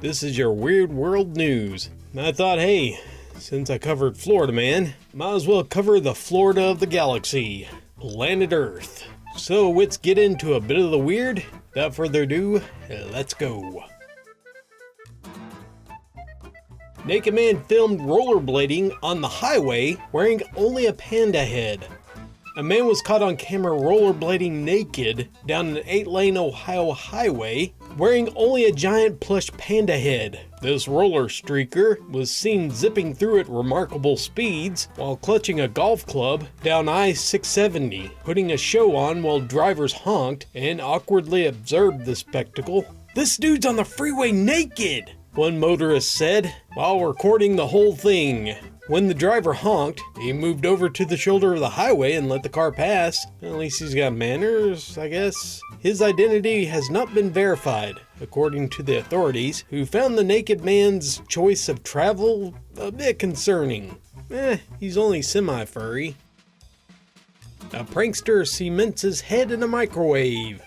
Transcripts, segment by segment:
This is your Weird World News. And I thought, hey, since I covered Florida Man, might as well cover the Florida of the galaxy, planet Earth. So let's get into a bit of the weird. Without further ado, let's go. Naked man filmed rollerblading on the highway wearing only a panda head. A man was caught on camera rollerblading naked down an 8-lane Ohio highway wearing only a giant plush panda head. This roller streaker was seen zipping through at remarkable speeds while clutching a golf club down I-670, putting a show on while drivers honked and awkwardly observed the spectacle. "This dude's on the freeway naked," one motorist said while recording the whole thing. When the driver honked, he moved over to the shoulder of the highway and let the car pass. At least he's got manners, I guess. His identity has not been verified, according to the authorities, who found the naked man's choice of travel a bit concerning. He's only semi-furry. A prankster cements his head in a microwave.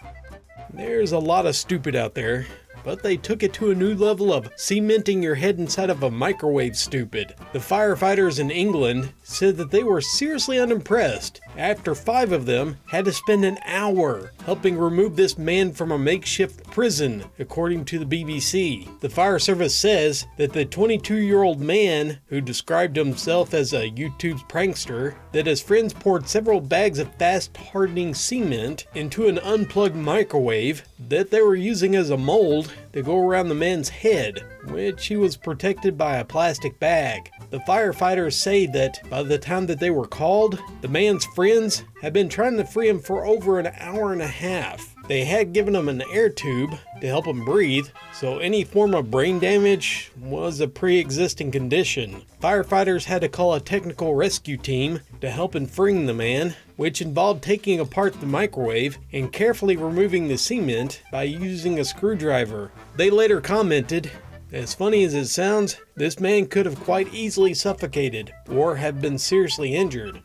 There's a lot of stupid out there, but they took it to a new level of cementing your head inside of a microwave stupid. The firefighters in England said that they were seriously unimpressed after 5 of them had to spend an hour helping remove this man from a makeshift prison, according to the BBC. The fire service says that the 22-year-old man, who described himself as a YouTube's prankster, that his friends poured several bags of fast-hardening cement into an unplugged microwave that they were using as a mold to go around the man's head, which he was protected by a plastic bag. The firefighters say that by the time that they were called, the man's friends had been trying to free him for over an hour and a half. They had given him an air tube to help him breathe, so any form of brain damage was a pre-existing condition. Firefighters had to call a technical rescue team to help in freeing the man, which involved taking apart the microwave and carefully removing the cement by using a screwdriver. They later commented, "As funny as it sounds, this man could have quite easily suffocated or have been seriously injured."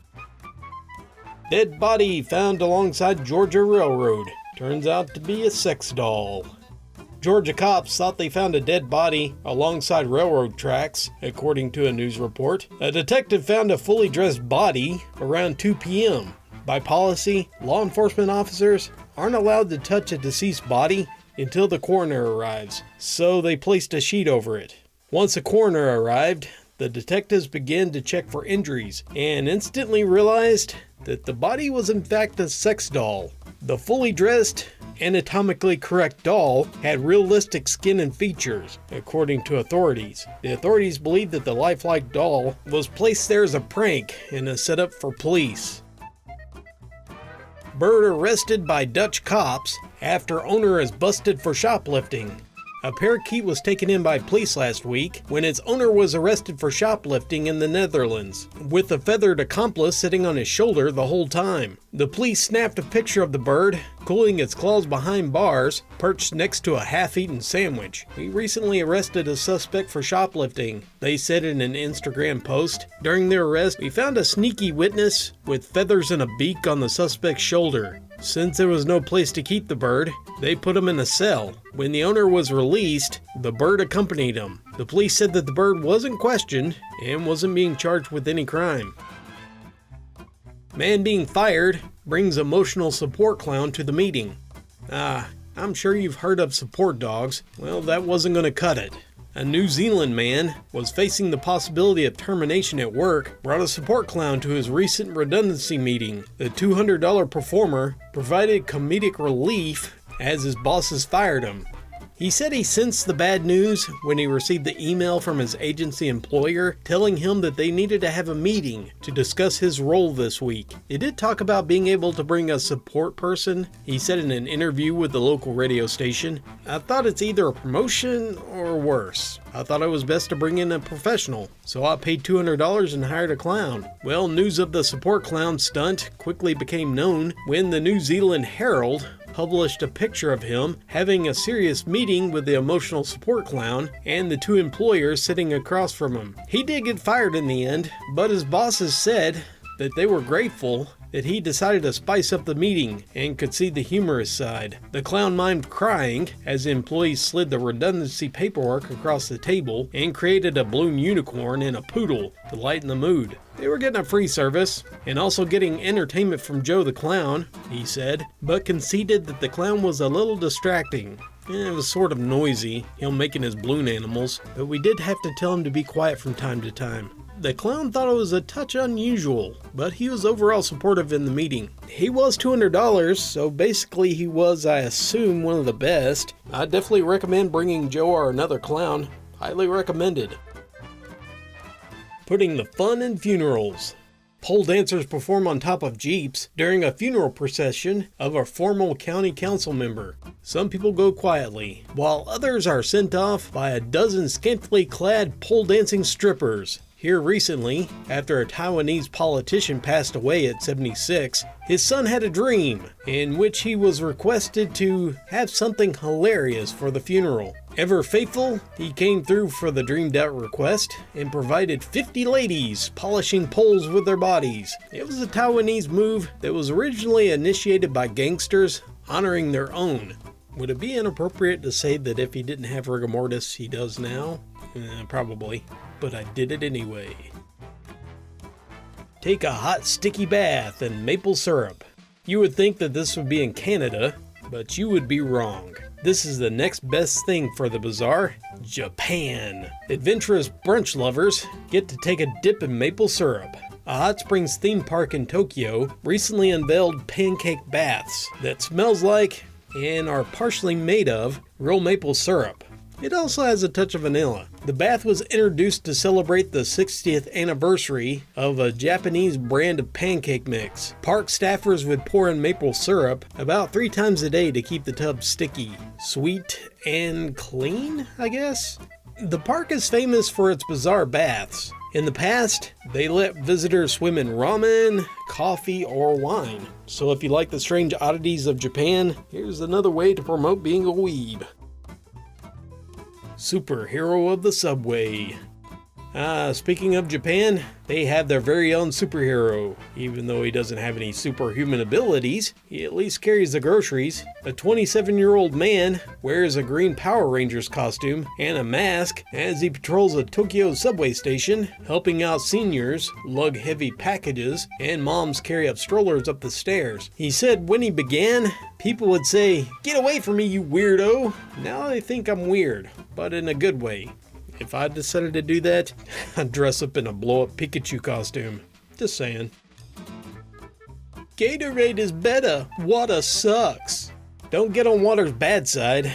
Dead body found alongside Georgia Railroad. Turns out to be a sex doll. Georgia cops thought they found a dead body alongside railroad tracks, according to a news report. A detective found a fully dressed body around 2 p.m. By policy, law enforcement officers aren't allowed to touch a deceased body until the coroner arrives, so they placed a sheet over it. Once the coroner arrived, the detectives began to check for injuries and instantly realized that the body was in fact a sex doll. The fully dressed, anatomically correct doll had realistic skin and features, according to authorities. The authorities believe that the lifelike doll was placed there as a prank and a setup for police. Bird arrested by Dutch cops after owner is busted for shoplifting. A parakeet was taken in by police last week when its owner was arrested for shoplifting in the Netherlands, with a feathered accomplice sitting on his shoulder the whole time. The police snapped a picture of the bird, cooling its claws behind bars, perched next to a half-eaten sandwich. "We recently arrested a suspect for shoplifting," they said in an Instagram post. "During their arrest, we found a sneaky witness with feathers and a beak on the suspect's shoulder. Since there was no place to keep the bird, they put him in a cell. When the owner was released, the bird accompanied him." The police said that the bird wasn't questioned and wasn't being charged with any crime. Man being fired brings emotional support clown to the meeting. I'm sure you've heard of support dogs. Well, that wasn't going to cut it. A New Zealand man was facing the possibility of termination at work, brought a support clown to his recent redundancy meeting. The $200 performer provided comedic relief as his bosses fired him. He said he sensed the bad news when he received the email from his agency employer telling him that they needed to have a meeting to discuss his role this week. It did talk about being able to bring a support person, he said in an interview with the local radio station. "I thought it's either a promotion or worse. I thought it was best to bring in a professional, so I paid $200 and hired a clown." Well, news of the support clown stunt quickly became known when the New Zealand Herald published a picture of him having a serious meeting with the emotional support clown and the 2 employers sitting across from him. He did get fired in the end, but his bosses said that they were grateful that he decided to spice up the meeting and could see the humorous side. The clown mimed crying as the employees slid the redundancy paperwork across the table and created a balloon unicorn and a poodle to lighten the mood. They were getting a free service and also getting entertainment from Joe the Clown, he said, but conceded that the clown was a little distracting. It was sort of noisy, him making his balloon animals, but we did have to tell him to be quiet from time to time. The clown thought it was a touch unusual, but he was overall supportive in the meeting. He was $200, so basically he was, I assume, one of the best. I definitely recommend bringing Joe or another clown. Highly recommended. Putting the fun in funerals. Pole dancers perform on top of Jeeps during a funeral procession of a former county council member. Some people go quietly, while others are sent off by a dozen scantily clad pole dancing strippers. Here recently, after a Taiwanese politician passed away at 76, his son had a dream in which he was requested to have something hilarious for the funeral. Ever faithful, he came through for the dreamed out request and provided 50 ladies polishing poles with their bodies. It was a Taiwanese move that was originally initiated by gangsters honoring their own. Would it be inappropriate to say that if he didn't have rigor mortis, he does now? Probably, but I did it anyway. Take a hot sticky bath in maple syrup. You would think that this would be in Canada, but you would be wrong. This is the next best thing for the bizarre, Japan. Adventurous brunch lovers get to take a dip in maple syrup. A hot springs theme park in Tokyo recently unveiled pancake baths that smells like and are partially made of real maple syrup. It also has a touch of vanilla. The bath was introduced to celebrate the 60th anniversary of a Japanese brand of pancake mix. Park staffers would pour in maple syrup about 3 times a day to keep the tub sticky, sweet, and clean, I guess? The park is famous for its bizarre baths. In the past, they let visitors swim in ramen, coffee, or wine. So if you like the strange oddities of Japan, here's another way to promote being a weeb. Superhero of the subway. Speaking of Japan, they have their very own superhero. Even though he doesn't have any superhuman abilities, he at least carries the groceries. A 27-year-old man wears a green Power Rangers costume and a mask as he patrols a Tokyo subway station, helping out seniors lug heavy packages and moms carry up strollers up the stairs. He said when he began, people would say, "Get away from me, you weirdo." Now they think I'm weird, but in a good way. If I decided to do that, I'd dress up in a blow-up Pikachu costume. Just saying. Gatorade is better. Water sucks. Don't get on water's bad side.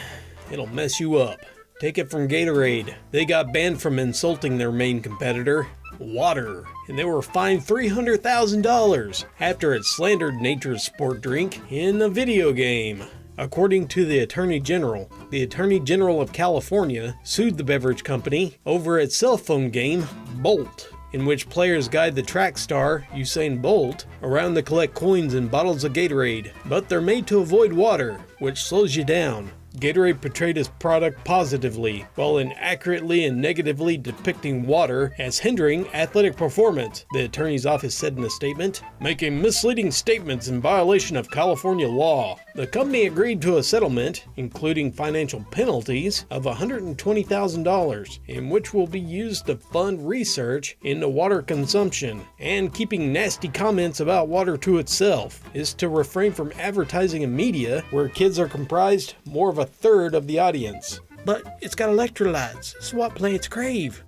It'll mess you up. Take it from Gatorade. They got banned from insulting their main competitor, water, and they were fined $300,000 after it slandered nature's sport drink in a video game. According to the Attorney General of California sued the beverage company over its cell phone game, Bolt, in which players guide the track star, Usain Bolt, around to collect coins in bottles of Gatorade. But they're made to avoid water, which slows you down. Gatorade portrayed its product positively, while inaccurately and negatively depicting water as hindering athletic performance, the attorney's office said in a statement, making misleading statements in violation of California law. The company agreed to a settlement, including financial penalties, of $120,000, in which will be used to fund research into water consumption, and keeping nasty comments about water to itself is to refrain from advertising in media where kids are comprised more of a third of the audience. But it's got electrolytes. It's what plants crave.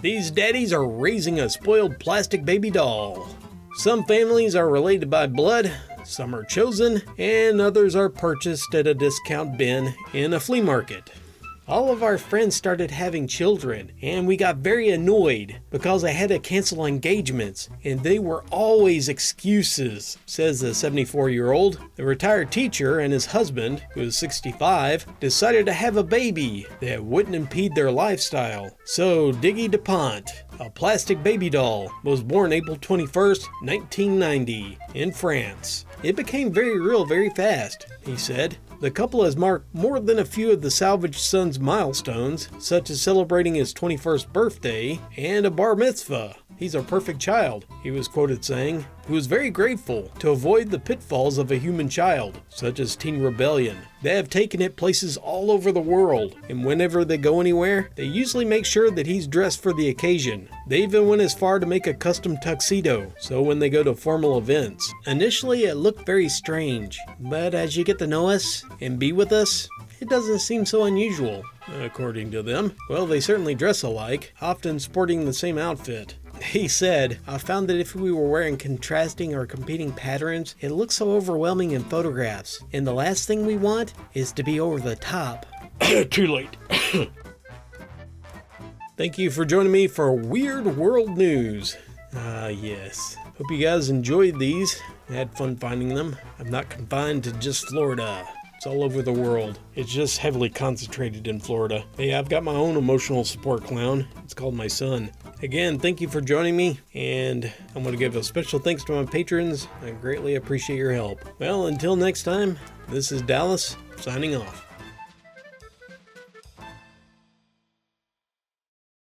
These daddies are raising a spoiled plastic baby doll. Some families are related by blood, some are chosen, and others are purchased at a discount bin in a flea market. All of our friends started having children, and we got very annoyed because I had to cancel engagements, and they were always excuses, says the 74-year-old. The retired teacher and his husband, who is 65, decided to have a baby that wouldn't impede their lifestyle. So Diggy DuPont, a plastic baby doll, was born April 21st, 1990, in France. It became very real very fast, he said. The couple has marked more than a few of the salvaged son's milestones, such as celebrating his 21st birthday and a bar mitzvah. He's our perfect child, he was quoted saying. He was very grateful to avoid the pitfalls of a human child, such as teen rebellion. They have taken it places all over the world, and whenever they go anywhere, they usually make sure that he's dressed for the occasion. They even went as far to make a custom tuxedo, so when they go to formal events. Initially, it looked very strange, but as you get to know us and be with us, it doesn't seem so unusual, according to them. Well, they certainly dress alike, often sporting the same outfit. He said, I found that if we were wearing contrasting or competing patterns, it looks so overwhelming in photographs. And the last thing we want is to be over the top. Too late. Thank you for joining me for Weird World News. Yes. Hope you guys enjoyed these. I had fun finding them. I'm not confined to just Florida. It's all over the world. It's just heavily concentrated in Florida. Hey, I've got my own emotional support clown. It's called my son. Again, thank you for joining me, and I'm going to give a special thanks to my patrons. I greatly appreciate your help. Well, until next time, this is Dallas, signing off.